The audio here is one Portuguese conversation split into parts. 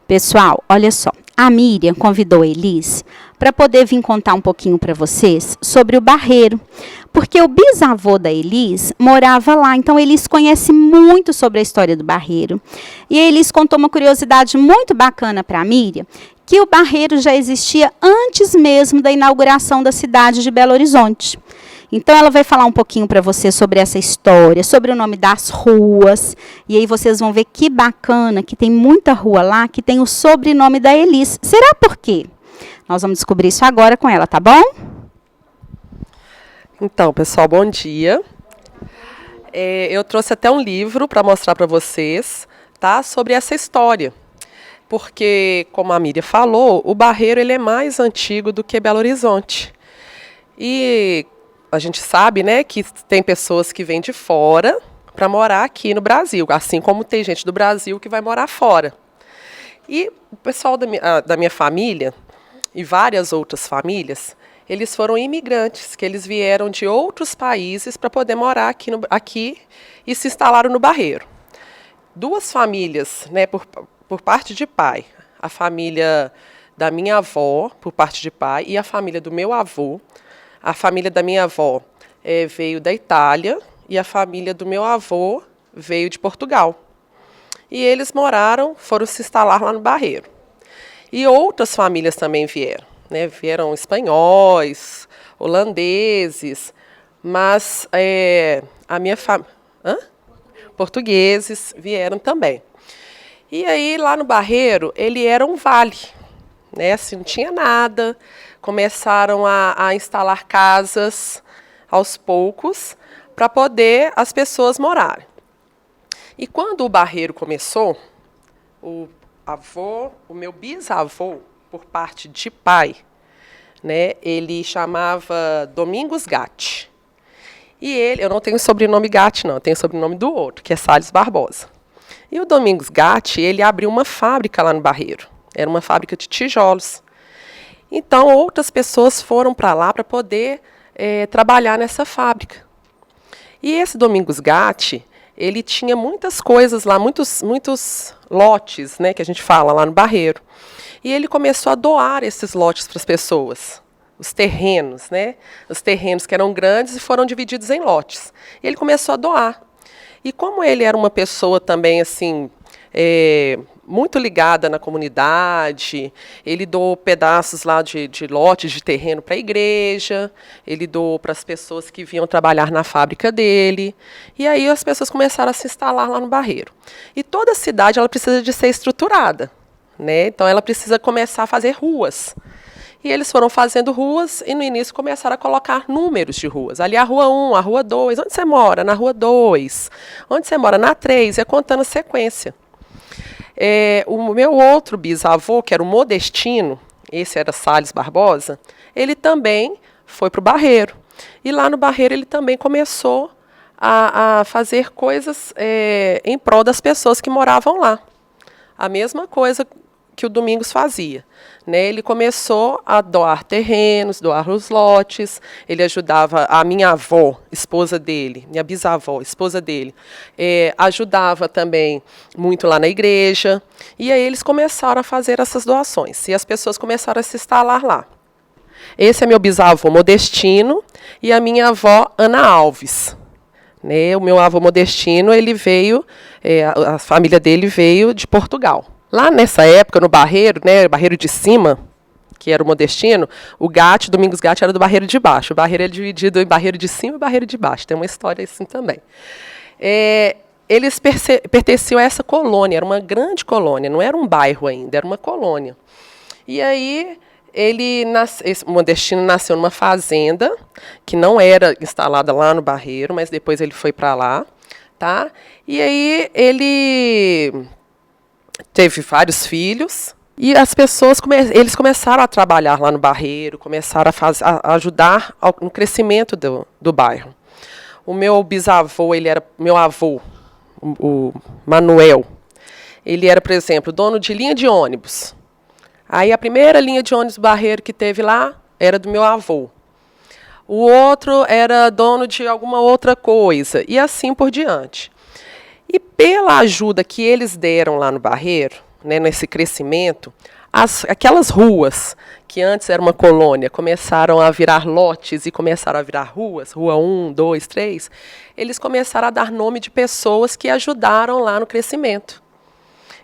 Pessoal, olha só, a Miriam convidou a Elis para poder vir contar um pouquinho para vocês sobre o Barreiro, porque o bisavô da Elis morava lá, então Elis conhece muito sobre a história do Barreiro. E a Elis contou uma curiosidade muito bacana para a Miriam, que o Barreiro já existia antes mesmo da inauguração da cidade de Belo Horizonte. Então, ela vai falar um pouquinho para você sobre essa história, sobre o nome das ruas. E aí vocês vão ver que bacana, que tem muita rua lá, que tem o sobrenome da Elis. Será por quê? Nós vamos descobrir isso agora com ela, tá bom? Então, pessoal, bom dia. Eu trouxe até um livro para mostrar para vocês, tá, sobre essa história. Porque, como a Miriam falou, o Barreiro ele é mais antigo do que Belo Horizonte. E a gente sabe, né, que tem pessoas que vêm de fora para morar aqui no Brasil, assim como tem gente do Brasil que vai morar fora. E o pessoal da minha família e várias outras famílias, eles foram imigrantes, que eles vieram de outros países para poder morar aqui e se instalaram no Barreiro. Duas famílias, né, por parte de pai, a família da minha avó, por parte de pai, e a família do meu avô. A família da minha avó veio da Itália e a família do meu avô veio de Portugal. E eles foram se instalar lá no Barreiro. E outras famílias também vieram, né? Vieram espanhóis, holandeses, mas a minha família... Portugueses vieram também. E aí, lá no Barreiro, ele era um vale, né? Assim, não tinha nada. Começaram a instalar casas aos poucos para poder as pessoas morarem. E quando o Barreiro começou, o meu bisavô, por parte de pai, né, ele chamava Domingos Gatti. E eu não tenho sobrenome Gatti, não, eu tenho sobrenome do outro, que é Salles Barbosa. E o Domingos Gatti, ele abriu uma fábrica lá no Barreiro. Era uma fábrica de tijolos. Então, outras pessoas foram para lá para poder trabalhar nessa fábrica. E esse Domingos Gatti, ele tinha muitas coisas lá, muitos lotes, né, que a gente fala lá no Barreiro. E ele começou a doar esses lotes para as pessoas, os terrenos, né? Os terrenos que eram grandes e foram divididos em lotes. E ele começou a doar. E como ele era uma pessoa também, assim, muito ligada na comunidade, ele doou pedaços lá de lotes de terreno para a igreja, ele doou para as pessoas que vinham trabalhar na fábrica dele, e aí as pessoas começaram a se instalar lá no Barreiro. E toda cidade ela precisa de ser estruturada, né? Então ela precisa começar a fazer ruas. E eles foram fazendo ruas e no início começaram a colocar números de ruas. Ali a rua 1, a rua 2, onde você mora? Na rua 2. Onde você mora? Na 3, ia contando a sequência. O meu outro bisavô, que era o Modestino, esse era Salles Barbosa, ele também foi para o Barreiro. E lá no Barreiro ele também começou a fazer coisas em prol das pessoas que moravam lá. A mesma coisa que o Domingos fazia, né? Ele começou a doar terrenos, doar os lotes, ele ajudava a minha avó, esposa dele, minha bisavó, esposa dele, ajudava também muito lá na igreja, e aí eles começaram a fazer essas doações, e as pessoas começaram a se instalar lá. Esse é meu bisavô Modestino, e a minha avó Ana Alves. Né? O meu avô Modestino, ele veio, a família dele veio de Portugal. Lá nessa época, no Barreiro, né, Barreiro de Cima, que era o Modestino, o Gatti, Domingos Gatti, era do Barreiro de Baixo. O Barreiro é dividido em Barreiro de Cima e Barreiro de Baixo. Tem uma história assim também. Eles pertenciam a essa colônia, era uma grande colônia, não era um bairro ainda, era uma colônia. E aí, esse Modestino nasceu numa fazenda, que não era instalada lá no Barreiro, mas depois ele foi para lá. Tá? E aí, ele teve vários filhos e as pessoas eles começaram a trabalhar lá no Barreiro, começaram a ajudar no crescimento do bairro. O meu bisavô, meu avô, o Manuel, ele era, por exemplo, dono de linha de ônibus. Aí a primeira linha de ônibus do Barreiro que teve lá era do meu avô. O outro era dono de alguma outra coisa, e assim por diante. E pela ajuda que eles deram lá no Barreiro, né, nesse crescimento, aquelas ruas que antes era uma colônia, começaram a virar lotes e começaram a virar ruas, rua 1, 2, 3, eles começaram a dar nome de pessoas que ajudaram lá no crescimento.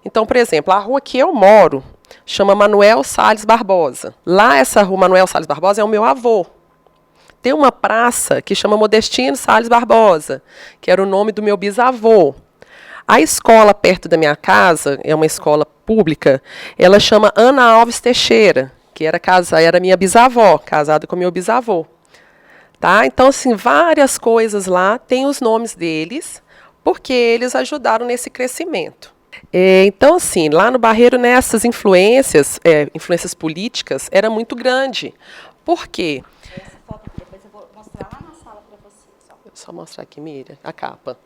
Então, por exemplo, a rua que eu moro chama Manuel Salles Barbosa. Lá, essa rua Manuel Salles Barbosa é o meu avô. Tem uma praça que chama Modestino Salles Barbosa, que era o nome do meu bisavô. A escola perto da minha casa, é uma escola pública, ela chama Ana Alves Teixeira, que era minha bisavó, casada com meu bisavô. Tá? Então, assim, várias coisas lá têm os nomes deles, porque eles ajudaram nesse crescimento. Então, assim, lá no Barreiro, nessas influências políticas, era muito grande. Por quê? Essa foto aqui, depois eu vou mostrar lá na sala para vocês. Só mostrar aqui, Miriam, a capa.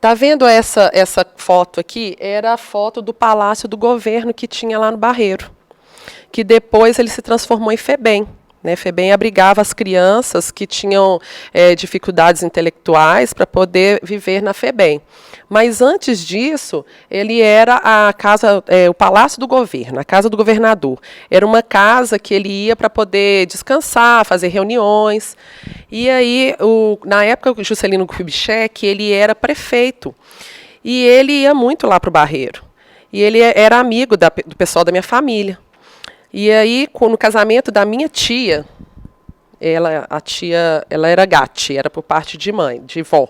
Tá vendo essa foto aqui? Era a foto do Palácio do Governo que tinha lá no Barreiro, que depois ele se transformou em FEBEM. Né? FEBEM abrigava as crianças que tinham dificuldades intelectuais para poder viver na FEBEM. Mas antes disso, ele era o Palácio do Governo, a Casa do Governador. Era uma casa que ele ia para poder descansar, fazer reuniões. E aí, na época, o Juscelino Kubitschek, ele era prefeito. E ele ia muito lá para o Barreiro. E ele era amigo do pessoal da minha família. E aí, no casamento da minha tia, a tia era Gatti, era por parte de mãe, de vó.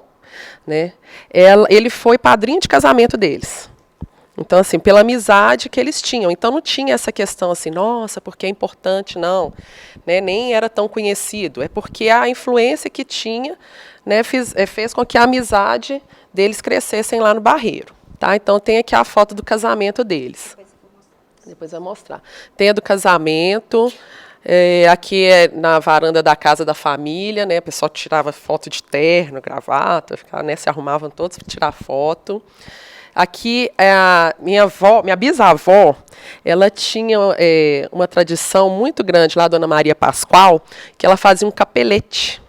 Né? Ele foi padrinho de casamento deles. Então, assim, pela amizade que eles tinham. Então, não tinha essa questão assim, nossa, porque é importante, não. Né? Nem era tão conhecido. É porque a influência que tinha, né, fez com que a amizade deles crescessem lá no Barreiro. Tá? Então, tem aqui a foto do casamento deles. Depois eu vou mostrar. Tem a do casamento. Aqui é na varanda da casa da família, né? O pessoal tirava foto de terno, gravata, ficava, né, se arrumavam todos para tirar foto. Aqui a minha bisavó, ela tinha uma tradição muito grande lá, Dona Maria Pascoal, que ela fazia um capelete.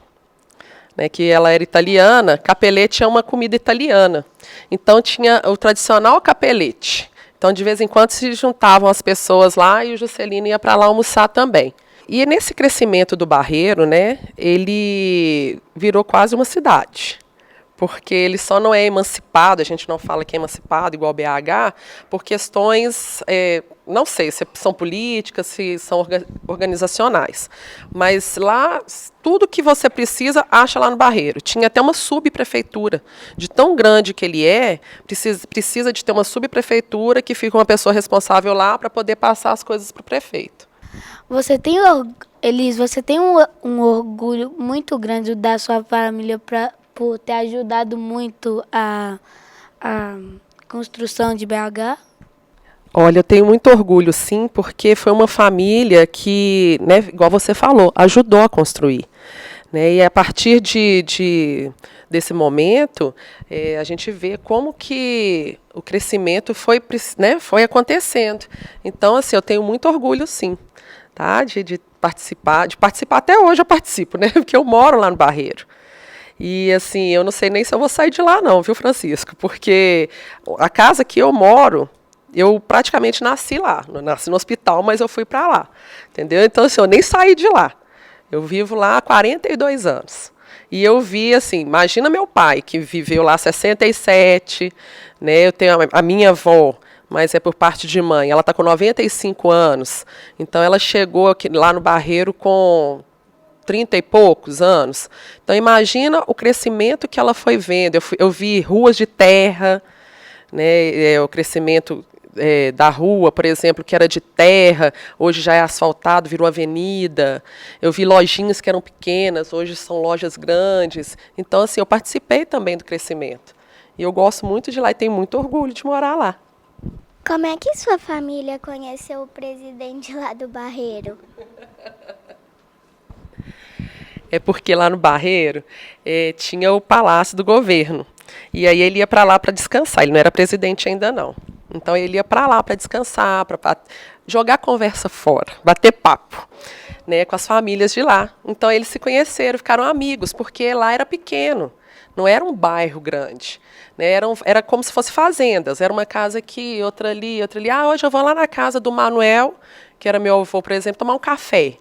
Né, que ela era italiana, capelete é uma comida italiana. Então tinha o tradicional capelete. Então, de vez em quando, se juntavam as pessoas lá e o Juscelino ia para lá almoçar também. E nesse crescimento do Barreiro, né, ele virou quase uma cidade. Porque ele só não é emancipado, a gente não fala que é emancipado igual BH, por questões, não sei se são políticas, se são organizacionais. Mas lá, tudo que você precisa, acha lá no Barreiro. Tinha até uma subprefeitura. De tão grande que ele precisa de ter uma subprefeitura que fica uma pessoa responsável lá para poder passar as coisas para o prefeito. Você tem, Elis, você tem um orgulho muito grande da sua família por ter ajudado muito a construção de BH? Olha, eu tenho muito orgulho, sim, porque foi uma família que, né, igual você falou, ajudou a construir. Né, e a partir desse momento, a gente vê como que o crescimento foi acontecendo. Então, assim, eu tenho muito orgulho, sim, tá, de participar até hoje eu participo, né, porque eu moro lá no Barreiro. E, assim, eu não sei nem se eu vou sair de lá não, viu, Francisco? Porque a casa que eu moro, eu praticamente nasci lá. Não nasci no hospital, mas eu fui para lá. Entendeu? Então, assim, eu nem saí de lá. Eu vivo lá há 42 anos. E eu vi, assim, imagina meu pai, que viveu lá 67, né? Eu tenho a minha avó, mas é por parte de mãe. Ela está com 95 anos. Então, ela chegou aqui, lá no Barreiro com 30 e poucos anos. Então, imagina o crescimento que ela foi vendo. Eu vi ruas de terra, né, o crescimento da rua, por exemplo, que era de terra, hoje já é asfaltado, virou avenida. Eu vi lojinhas que eram pequenas, hoje são lojas grandes. Então, assim, eu participei também do crescimento. E eu gosto muito de lá e tenho muito orgulho de morar lá. Como é que sua família conheceu o presidente lá do Barreiro? É porque lá no Barreiro tinha o Palácio do Governo. E aí ele ia para lá para descansar. Ele não era presidente ainda, não. Então ele ia para lá para descansar, para jogar conversa fora, bater papo, né, com as famílias de lá. Então eles se conheceram, ficaram amigos, porque lá era pequeno. Não era um bairro grande, né? Era como se fosse fazendas. Era uma casa aqui, outra ali, outra ali. Ah, hoje eu vou lá na casa do Manuel, que era meu avô, por exemplo, tomar um café.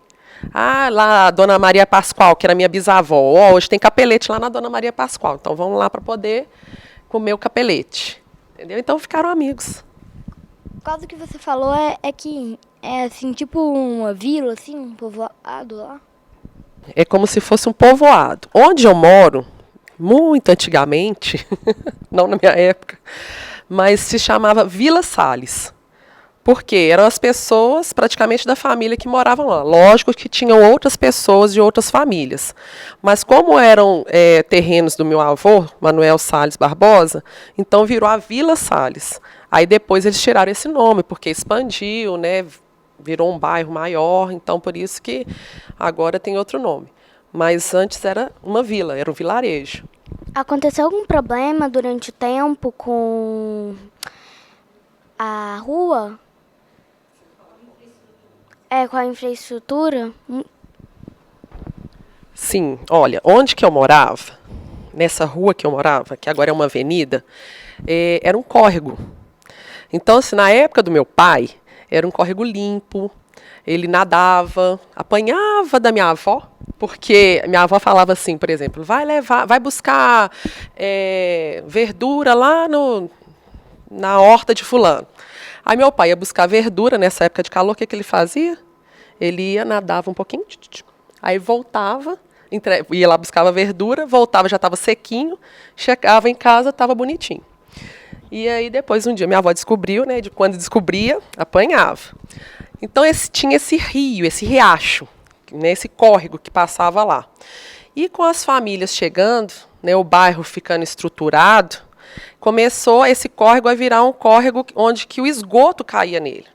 Ah, lá a Dona Maria Pascoal, que era minha bisavó. Oh, hoje tem capelete lá na Dona Maria Pascoal. Então vamos lá para poder comer o capelete. Entendeu? Então ficaram amigos. O caso que você falou é que é assim, tipo uma vila, assim, um povoado lá. É como se fosse um povoado. Onde eu moro, muito antigamente, não na minha época, mas se chamava Vila Sales. Por quê? Eram as pessoas praticamente da família que moravam lá. Lógico que tinham outras pessoas de outras famílias. Mas como eram terrenos do meu avô, Manuel Sales Barbosa, então virou a Vila Sales. Aí depois eles tiraram esse nome, porque expandiu, né? Virou um bairro maior, então por isso que agora tem outro nome. Mas antes era uma vila, era um vilarejo. Aconteceu algum problema durante o tempo com a rua? Com a infraestrutura? Sim, olha, onde que eu morava, nessa rua que eu morava, que agora é uma avenida, era um córrego. Então, assim, na época do meu pai, era um córrego limpo, ele nadava, apanhava da minha avó, porque minha avó falava assim, por exemplo, vai buscar verdura lá na horta de fulano. Aí meu pai ia buscar verdura nessa época de calor, o que ele fazia? Ele ia, nadava um pouquinho, aí voltava, ia lá, buscava verdura, voltava, já estava sequinho, chegava em casa, estava bonitinho. E aí depois, um dia, minha avó descobriu, né, quando descobria, apanhava. Então tinha esse rio, esse riacho, né, esse córrego que passava lá. E com as famílias chegando, né, o bairro ficando estruturado, começou esse córrego a virar um córrego onde que o esgoto caía nele.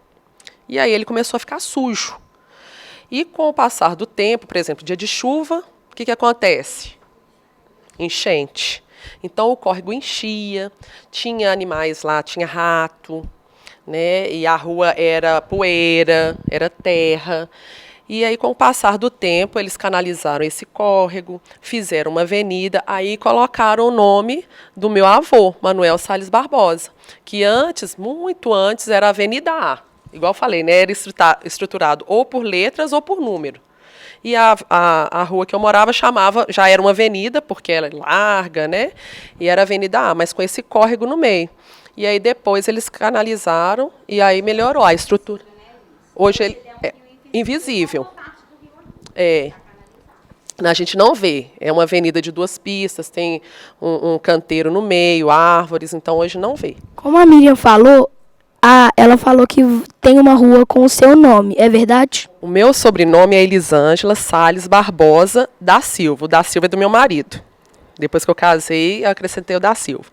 E aí ele começou a ficar sujo. E com o passar do tempo, por exemplo, dia de chuva, o que acontece? Enchente. Então o córrego enchia, tinha animais lá, tinha rato, né? E a rua era poeira, era terra. E aí, com o passar do tempo, eles canalizaram esse córrego, fizeram uma avenida, aí colocaram o nome do meu avô, Manuel Sales Barbosa, que antes, muito antes, era a Avenida A. Igual eu falei, né? Era estruturado ou por letras ou por número. E a rua que eu morava já era uma avenida, porque ela é larga, né? E era a Avenida A, mas com esse córrego no meio. E aí depois eles canalizaram e aí melhorou a estrutura. Hoje ele é invisível. A gente não vê. É uma avenida de 2 pistas, tem um canteiro no meio, árvores, então hoje não vê. Como a Miriam falou, ela falou que tem uma rua com o seu nome, é verdade? O meu sobrenome é Elisângela Sales Barbosa da Silva. O da Silva é do meu marido. Depois que eu casei, eu acrescentei o da Silva.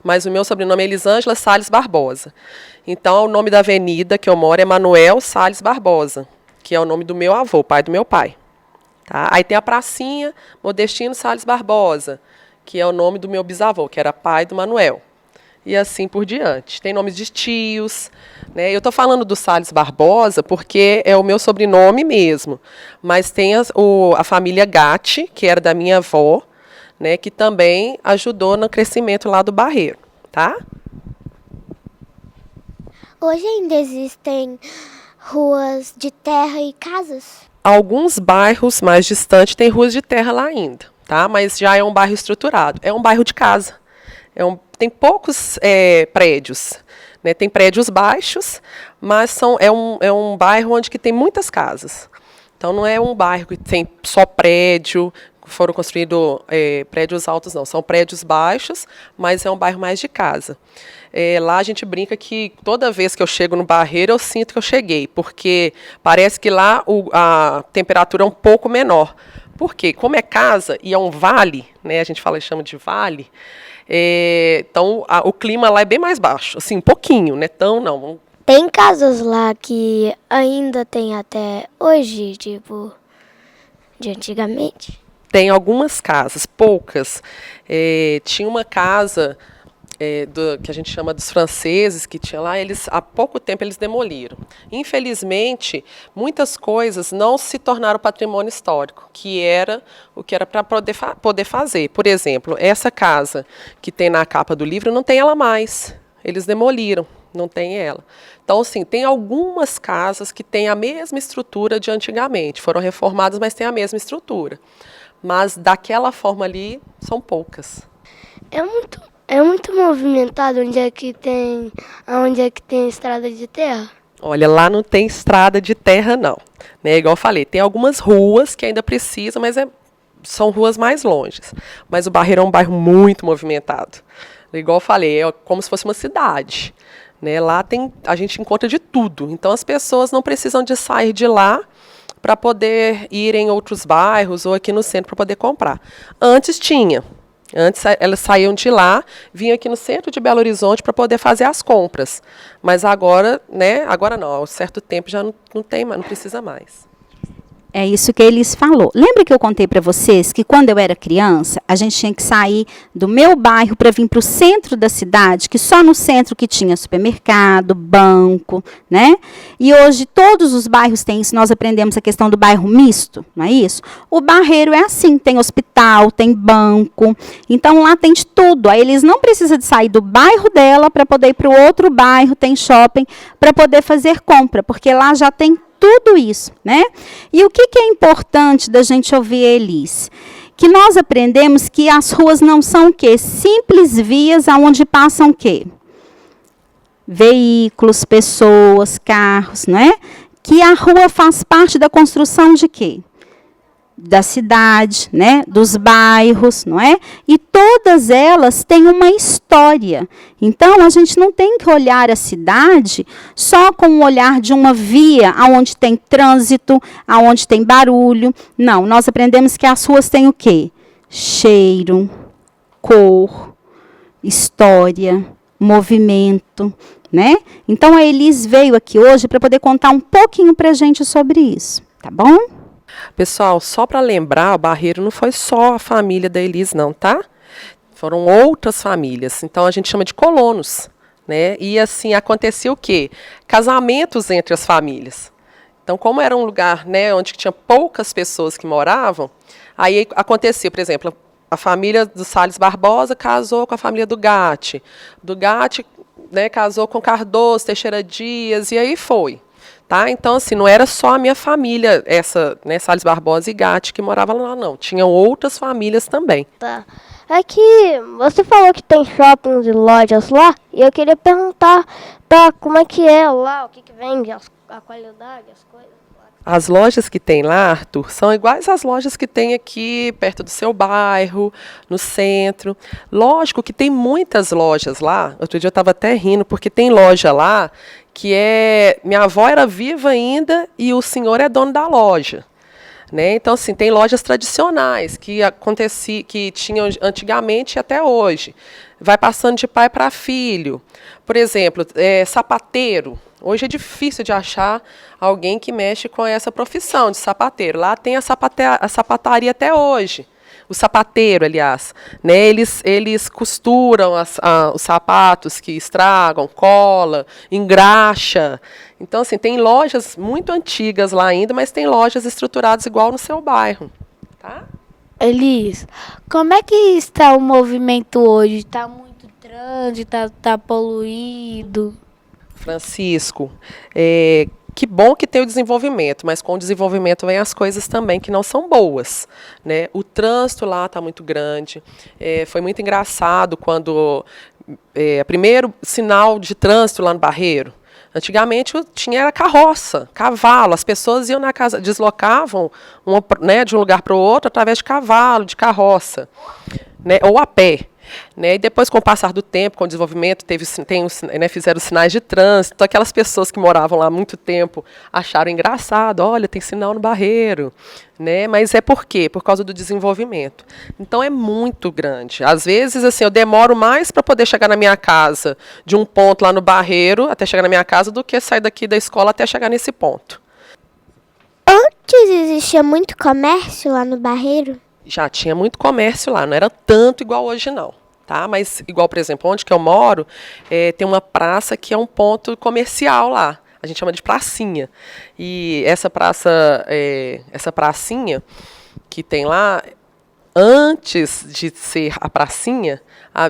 Mas o meu sobrenome é Elisângela Sales Barbosa. Então, o nome da avenida que eu moro é Manuel Sales Barbosa, que é o nome do meu avô, pai do meu pai. Tá? Aí tem a pracinha Modestino Sales Barbosa, que é o nome do meu bisavô, que era pai do Manuel. E assim por diante. Tem nomes de tios, né? Eu estou falando do Sales Barbosa porque é o meu sobrenome mesmo. Mas tem a família Gatti, que era da minha avó, né, que também ajudou no crescimento lá do Barreiro. Tá? Hoje ainda existem ruas de terra e casas? Alguns bairros mais distantes têm ruas de terra lá ainda, tá? Mas já é um bairro estruturado. É um bairro de casa. Tem poucos prédios, né? Tem prédios baixos, mas é um bairro onde que tem muitas casas. Então não é um bairro que tem só prédio, foram construídos prédios altos, não. São prédios baixos, mas é um bairro mais de casa. Lá a gente brinca que toda vez que eu chego no Barreiro, eu sinto que eu cheguei, porque parece que lá a temperatura é um pouco menor. Por quê? Como é casa e é um vale, né? A gente chama de vale, então o clima lá é bem mais baixo, assim, um pouquinho, né? Tão não. Tem casas lá que ainda tem até hoje, tipo, de antigamente? Tem algumas casas, poucas. Tinha uma casa que a gente chama dos franceses, que tinha lá, há pouco tempo eles demoliram. Infelizmente, muitas coisas não se tornaram patrimônio histórico, que era o que era para poder fazer. Por exemplo, essa casa que tem na capa do livro, não tem ela mais. Eles demoliram, não tem ela. Então, assim, tem algumas casas que têm a mesma estrutura de antigamente. Foram reformadas, mas têm a mesma estrutura. Mas daquela forma ali, são poucas. É muito movimentado onde é que tem estrada de terra? Olha, lá não tem estrada de terra, não. Né? Igual eu falei, tem algumas ruas que ainda precisam, mas são ruas mais longes. Mas o Barreiro é um bairro muito movimentado. Igual eu falei, é como se fosse uma cidade. Né? Lá a gente encontra de tudo. Então as pessoas não precisam de sair de lá para poder ir em outros bairros ou aqui no centro para poder comprar. Antes tinha. Antes elas saíam de lá, vinham aqui no centro de Belo Horizonte para poder fazer as compras. Mas agora, né? Agora não, há um certo tempo já não tem, não precisa mais. É isso que eles falou. Lembra que eu contei para vocês que quando eu era criança, a gente tinha que sair do meu bairro para vir para o centro da cidade, que só no centro que tinha supermercado, banco, né? E hoje todos os bairros têm isso. Nós aprendemos a questão do bairro misto, não é isso? O Barreiro é assim, tem hospital, tem banco. Então lá tem de tudo. Aí eles não precisam de sair do bairro dela para poder ir para o outro bairro, tem shopping, para poder fazer compra, porque lá já tem tudo isso, né? E o que é importante da gente ouvir a Elis? Que nós aprendemos que as ruas não são o quê? Simples vias aonde passam o quê? Veículos, pessoas, carros, não é? Que a rua faz parte da construção de quê? Da cidade, né? Dos bairros, não é? E todas elas têm uma história. Então, a gente não tem que olhar a cidade só com o olhar de uma via onde tem trânsito, onde tem barulho. Não, nós aprendemos que as ruas têm o quê? Cheiro, cor, história, movimento, né? Então, a Elis veio aqui hoje para poder contar um pouquinho para a gente sobre isso, tá bom? Pessoal, só para lembrar, o Barreiro não foi só a família da Elis, não, tá? Foram outras famílias. Então, a gente chama de colonos, né? E, assim, acontecia o quê? Casamentos entre as famílias. Então, como era um lugar, né, onde tinha poucas pessoas que moravam, aí acontecia, por exemplo, a família do Salles Barbosa casou com a família do Gatti. Do Gatti, né, casou com Cardoso, Teixeira Dias, e aí foi. Tá? Então, assim, não era só a minha família, essa, né, Salles Barbosa e Gatti, que moravam lá, não. Tinham outras famílias também. Tá. É que você falou que tem shoppings e lojas lá, e eu queria perguntar, tá, como é que é lá, o que vende, a qualidade, as coisas. As lojas que tem lá, Arthur, são iguais às lojas que tem aqui perto do seu bairro, no centro. Lógico que tem muitas lojas lá. Outro dia eu estava até rindo, porque tem loja lá que minha avó era viva ainda e o senhor é dono da loja. Né? Então, assim, tem lojas tradicionais que tinham antigamente e até hoje. Vai passando de pai para filho. Por exemplo, sapateiro. Hoje é difícil de achar alguém que mexe com essa profissão de sapateiro. Lá tem a sapataria até hoje. O sapateiro, aliás. Né? Eles costuram os sapatos que estragam, cola, engraxa. Então, assim, tem lojas muito antigas lá ainda, mas tem lojas estruturadas igual no seu bairro. Tá? Elis, como é que está o movimento hoje? Está muito trânsito, está poluído? Francisco, que bom que tem o desenvolvimento, mas com o desenvolvimento vem as coisas também que não são boas. Né? O trânsito lá está muito grande. Foi muito engraçado quando o primeiro sinal de trânsito lá no Barreiro. Antigamente tinha carroça, cavalo. As pessoas iam na casa, deslocavam né, de um lugar para o outro através de cavalo, de carroça, né, ou a pé. Né? E depois, com o passar do tempo, com o desenvolvimento, fizeram sinais de trânsito. Então, aquelas pessoas que moravam lá há muito tempo acharam engraçado, olha, tem sinal no Barreiro. Né? Mas é por quê? Por causa do desenvolvimento. Então, é muito grande. Às vezes, assim, eu demoro mais para poder chegar na minha casa, de um ponto lá no Barreiro, até chegar na minha casa, do que sair daqui da escola até chegar nesse ponto. Antes existia muito comércio lá no Barreiro? Já tinha muito comércio lá, não era tanto igual hoje, não. Tá? Mas, igual, por exemplo, onde que eu moro, tem uma praça que é um ponto comercial lá. A gente chama de pracinha. E essa pracinha que tem lá, antes de ser a pracinha,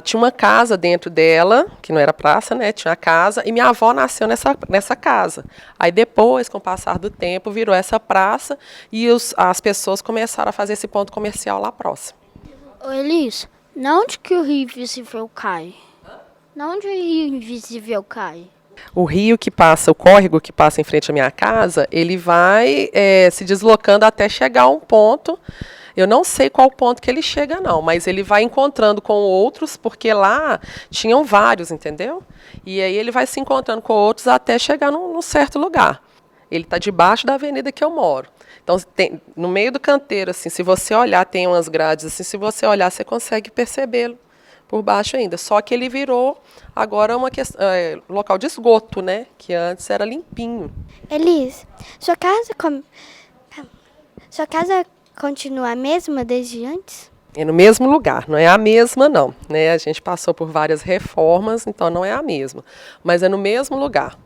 tinha uma casa dentro dela, que não era praça, né? Tinha a casa, e minha avó nasceu nessa casa. Aí depois, com o passar do tempo, virou essa praça e as pessoas começaram a fazer esse ponto comercial lá próximo. Ô, Elis, na onde que o Rio Invisível cai? Na onde o Rio Invisível cai? O rio que passa, o córrego que passa em frente à minha casa, ele vai se deslocando até chegar a um ponto. Eu não sei qual ponto que ele chega, não, mas ele vai encontrando com outros, porque lá tinham vários, entendeu? E aí ele vai se encontrando com outros até chegar num certo lugar. Ele está debaixo da avenida que eu moro. Então, no meio do canteiro, assim, se você olhar, tem umas grades, assim, se você olhar, você consegue percebê-lo por baixo ainda. Só que ele virou agora local de esgoto, né? Que antes era limpinho. Elis, sua casa continua a mesma desde antes? É no mesmo lugar, não é a mesma, não. Né? A gente passou por várias reformas, então não é a mesma. Mas é no mesmo lugar.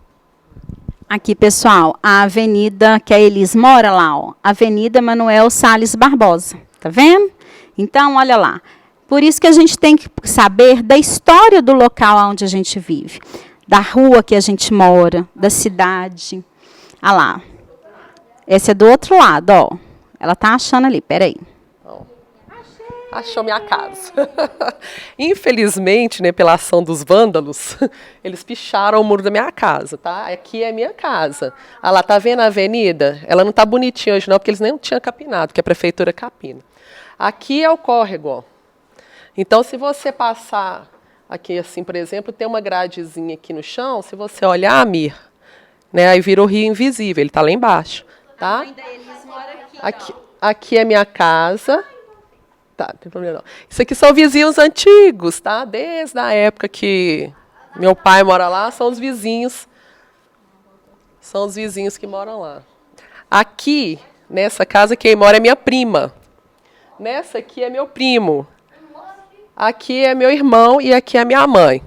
Aqui, pessoal, a avenida que a Elis mora lá, ó, Avenida Manuel Salles Barbosa. Tá vendo? Então, olha lá. Por isso que a gente tem que saber da história do local onde a gente vive. Da rua que a gente mora, da cidade. Ah lá. Esse é do outro lado, ó. Ela tá achando ali, peraí. Achou minha casa. Infelizmente, né, pela ação dos vândalos, eles picharam o muro da minha casa, tá? Aqui é minha casa. Ah lá, tá vendo a avenida? Ela não tá bonitinha hoje não, porque eles nem tinham capinado, porque a prefeitura capina. Aqui é o córrego, ó. Então, se você passar aqui assim, por exemplo, tem uma gradezinha aqui no chão, se você olhar, Mir, né, aí vira o Rio Invisível, ele tá lá embaixo, tá? Aqui é minha casa. Tá, não tem problema não. Isso aqui são vizinhos antigos, tá? Desde a época que meu pai mora lá, são os vizinhos. São os vizinhos que moram lá. Aqui, nessa casa, quem mora é minha prima. Nessa aqui é meu primo. Aqui é meu irmão e aqui é minha mãe.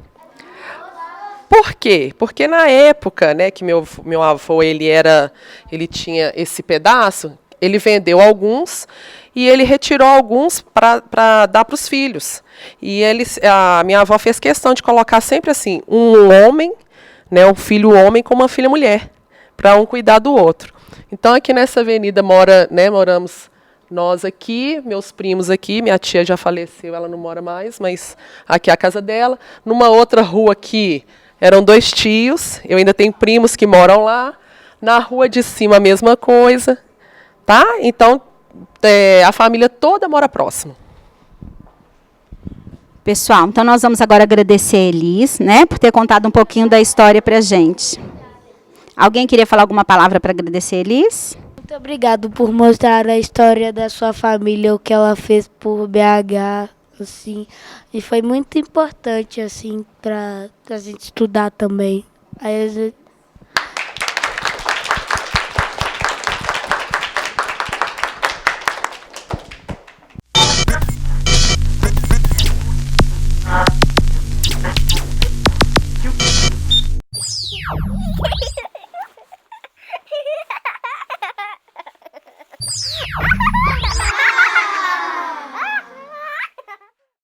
Por quê? Porque na época, né, que meu avô ele tinha esse pedaço, ele vendeu alguns e ele retirou alguns para dar para os filhos. E a minha avó fez questão de colocar sempre assim, um homem, né, um filho homem com uma filha mulher, para um cuidar do outro. Então aqui nessa avenida moramos nós aqui, meus primos aqui, minha tia já faleceu, ela não mora mais, mas aqui é a casa dela. Numa outra rua aqui eram 2 tios, eu ainda tenho primos que moram lá. Na rua de cima a mesma coisa, tá? Então a família toda mora próximo. Pessoal, então nós vamos agora agradecer a Elis, né, por ter contado um pouquinho da história pra gente. Alguém queria falar alguma palavra para agradecer a Elis? Muito obrigado por mostrar a história da sua família, o que ela fez por BH, assim. E foi muito importante, assim, pra gente estudar também. Aí